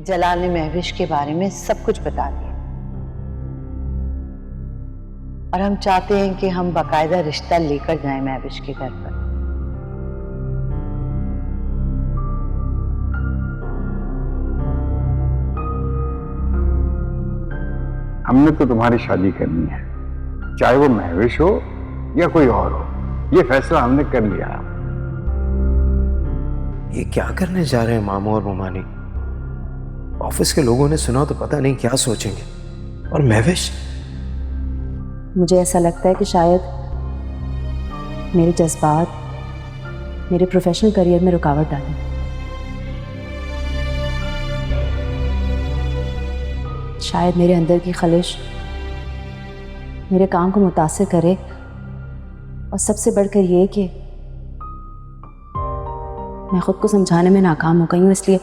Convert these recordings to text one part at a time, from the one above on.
जलाल ने महविश के बारे में सब कुछ बता दिया और हम चाहते हैं कि हम बाकायदा रिश्ता लेकर जाएं महविश के घर पर। हमने तो तुम्हारी शादी करनी है, चाहे वो महविश हो या कोई और हो, ये फैसला हमने कर लिया। ये क्या करने जा रहे हैं मामू और ममानी? ऑफिस के लोगों ने सुना तो पता नहीं क्या सोचेंगे। और महविश, मुझे ऐसा लगता है कि शायद मेरे जज्बात मेरे प्रोफेशनल करियर में रुकावट डालें। शायद मेरे अंदर की खलिश मेरे काम को मुतासिर करे और सबसे बढ़कर ये कि मैं खुद को समझाने में नाकाम हो गई हूँ, इसलिए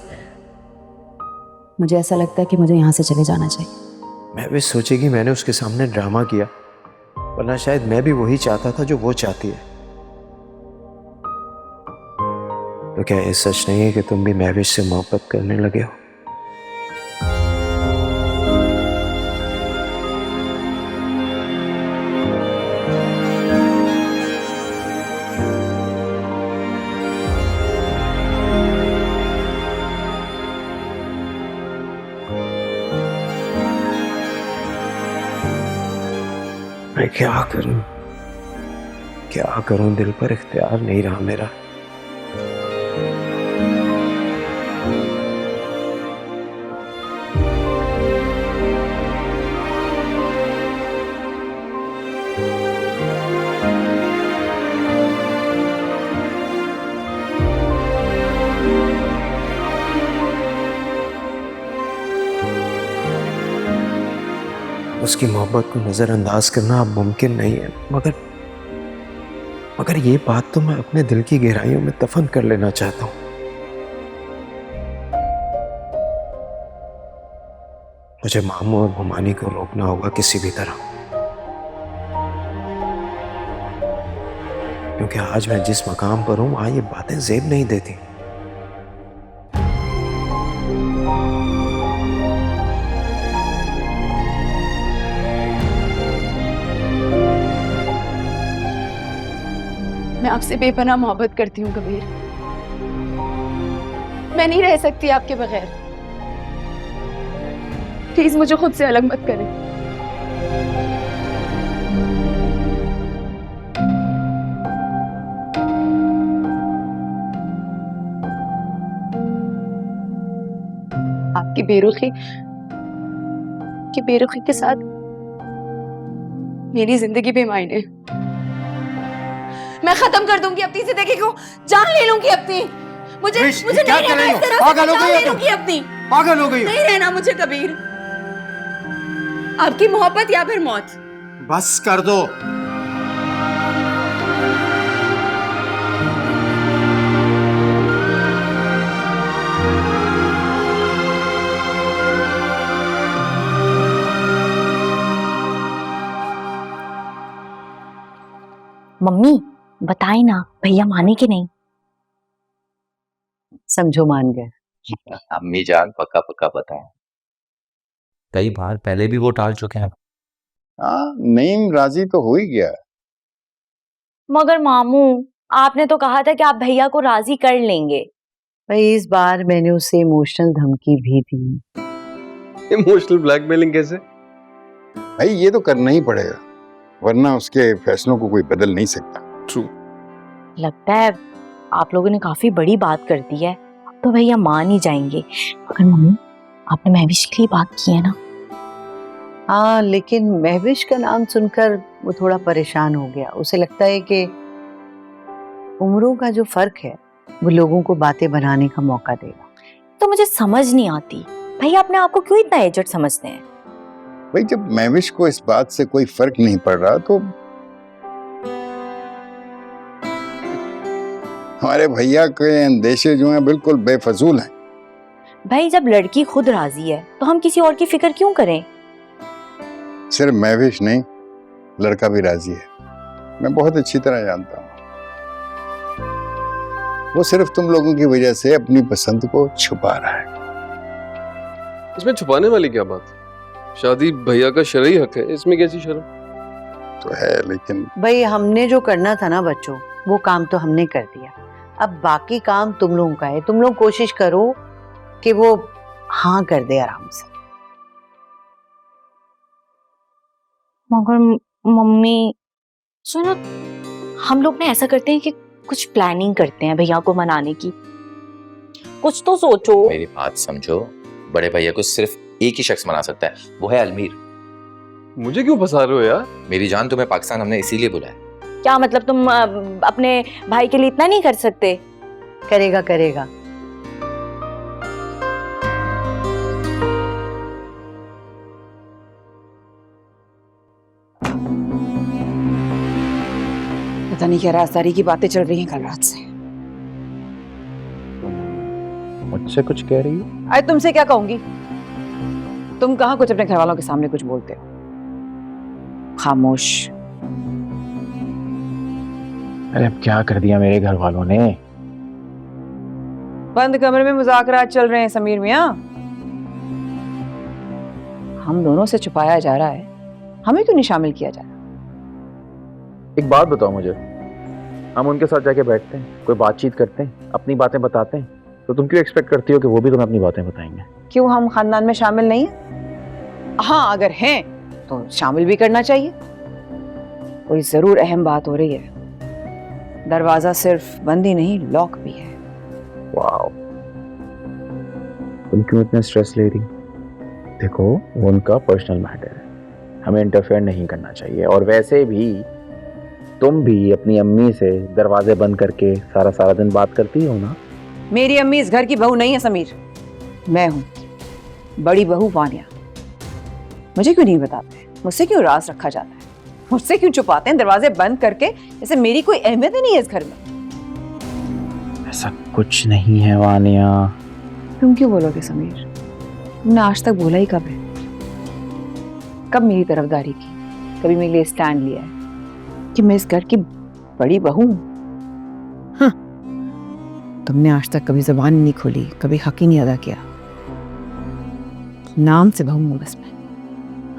मुझे ऐसा लगता है कि मुझे यहाँ से चले जाना चाहिए। महविश सोचेगी मैंने उसके सामने ड्रामा किया, वरना शायद मैं भी वही चाहता था जो वो चाहती है। तो क्या ये सच नहीं है कि तुम भी महविश से मोहब्बत करने लगे हो? मैं क्या करूं, दिल पर इख्तियार नहीं रहा मेरा। उसकी मोहब्बत को नजरअंदाज करना अब मुमकिन नहीं है, मगर ये बात तो मैं अपने दिल की गहराइयों में दफन कर लेना चाहता हूं। मुझे मामू और ममानी को रोकना होगा किसी भी तरह, क्योंकि आज मैं जिस मकाम पर हूं वहां ये बातें जेब नहीं देती। मैं आपसे बेपनाह मोहब्बत करती हूँ कबीर। मैं नहीं रह सकती आपके बगैर। प्लीज मुझे खुद से अलग मत करें। आपकी बेरुखी के साथ मेरी जिंदगी बेमायने। मैं खत्म कर दूंगी अपनी जिंदगी को, जान ले लूंगी अपनी। मुझे नहीं रहना इस तरह से, पागल हो गई जान ले लूंगी अपनी। पागल हो गई हो। नहीं रहना मुझे कबीर। आपकी मोहब्बत या फिर मौत। बस कर दो। मम्मी बताए ना, भैया माने कि नहीं? समझो मान गए। अम्मी जान पक्का पक्का बताएं। कई बार पहले भी वो टाल चुके हैं। हाँ, नईम राजी तो हो ही गया। मगर मामू, आपने तो कहा था कि आप भैया को राजी कर लेंगे। भाई इस बार मैंने उसे इमोशनल धमकी भी दी। इमोशनल ब्लैकमेलिंग कैसे? भाई ये तो करना ही पड़ेगा, वरना उसके फैसलों को कोई बदल नहीं सकता। ट्रू। लगता है आप लोगों ने काफी बड़ी बात कर दी है, तो भैया मान ही जाएंगे। मगर मम्मी, आपने महविश के लिए बात की है ना? हाँ, लेकिन महविश का नाम सुनकर वो थोड़ा परेशान हो गया। उसे लगता है कि उम्रों का जो फर्क है वो लोगों को बातें बनाने का मौका देगा। तो मुझे समझ नहीं आती, भैया अपने आप को क्यों इतना एजड समझते हैं? भाई जब महविश को इस बात से कोई फर्क नहीं पड़ रहा तो हमारे भैया के अंदेशे जो हैं बिल्कुल बेफजूल हैं। भाई जब लड़की खुद राजी है तो हम किसी और की फिक्र क्यों करें? सिर्फ महविश नहीं, लड़का भी राजी है। मैं बहुत अच्छी तरह जानता हूँ। वो सिर्फ तुम लोगों की वजह से अपनी पसंद को छुपा रहा है। इसमें छुपाने वाली क्या बात? शादी भैया का शरई हक है, इसमें कैसी शर्म? तो है, लेकिन भाई हमने जो करना था ना बच्चों, वो काम तो हमने कर दिया। अब बाकी काम तुम लोगों का है। तुम लोग कोशिश करो कि वो हाँ कर दे आराम से। मगर मम्मी सुनो, हम लोग ना ऐसा करते हैं कि कुछ प्लानिंग करते हैं भैया को मनाने की। कुछ तो सोचो। मेरी बात समझो, बड़े भैया को सिर्फ एक ही शख्स मना सकता है, वो है अलमीर। मुझे क्यों फंसा रहे हो यार? मेरी जान, तुम्हें पाकिस्तान हमने इसीलिए बुलाया। क्या मतलब, तुम अपने भाई के लिए इतना नहीं कर सकते? करेगा करेगा। पता नहीं क्या राजदारी की बातें चल रही हैं कल रात से। मुझसे कुछ कह रही हो? अरे तुमसे क्या कहूंगी, तुम कहाँ कुछ अपने घर वालों के सामने कुछ बोलते हो। खामोश। अरे अब क्या कर दिया मेरे घर वालों ने? बंद कमरे में मुज़ाकरात चल रहे हैं समीर मियाँ। हम दोनों से छुपाया जा रहा है, हमें क्यों नहीं शामिल किया जा रहा? एक बात बताओ मुझे, हम उनके साथ जाके बैठते हैं, कोई बातचीत करते हैं, अपनी बातें बताते हैं, तो तुम क्यों एक्सपेक्ट करती हो कि वो भी तुम्हें अपनी बातें बताएंगे? क्यों हम खानदान में शामिल नहीं हैं? हाँ अगर हैं तो शामिल भी करना चाहिए। कोई जरूर अहम बात हो रही है। दरवाजा सिर्फ बंद ही नहीं, लॉक भी है। वाओ, तुम क्यों इतना स्ट्रेस ले रही? देखो, वो उनका पर्सनल मैटर है, हमें इंटरफेयर नहीं करना चाहिए। और वैसे भी तुम भी अपनी अम्मी से दरवाजे बंद करके सारा दिन बात करती हो ना? मेरी अम्मी इस घर की बहू नहीं है समीर, मैं हूं बड़ी बहू वानिया। मुझे क्यों नहीं बताते? मुझसे क्यों राज रखा जाता है? मुझसे क्यों छुपाते हैं दरवाजे बंद करके, जैसे मेरी कोई अहमियत ही नहीं है इस घर में। ऐसा कुछ नहीं है वानिया। तुम क्यों बोलोगे समीर? तुमने आज तक बोला ही कब है? कब मेरी तरफदारी की? कभी मेरे लिए स्टैंड लिया है कि मैं इस घर की बड़ी बहू हूं? हाँ। तुमने आज तक कभी जुबान नहीं खोली, कभी हक ही नहीं अदा किया। नाम से बहू हूं बस मैं।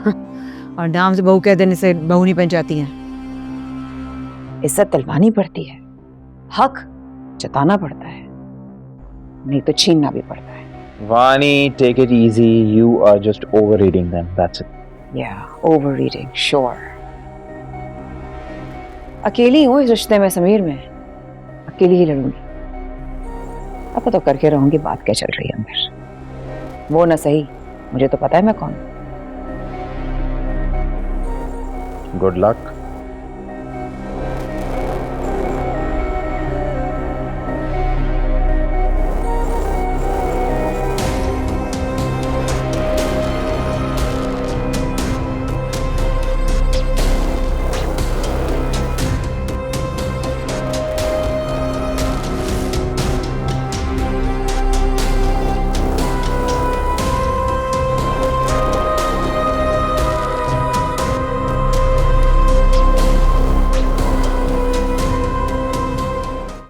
हाँ। और नाम से बहू कह देने से बहू नहीं बन जाती हैं। इज्जत दिलवानी पड़ती है, हक जताना पड़ता है, नहीं तो छीनना भी पड़ता है। Vani, take it easy. You are just overreading them. That's it. Yeah, overreading, sure. अकेली हूँ इस रिश्ते में समीर में, अकेली ही लड़ूंगी। अब तो करके रहूंगी बात क्या चल रही है अंदर। वो ना सही, मुझे तो पता है मैं कौन हूँ। Good luck.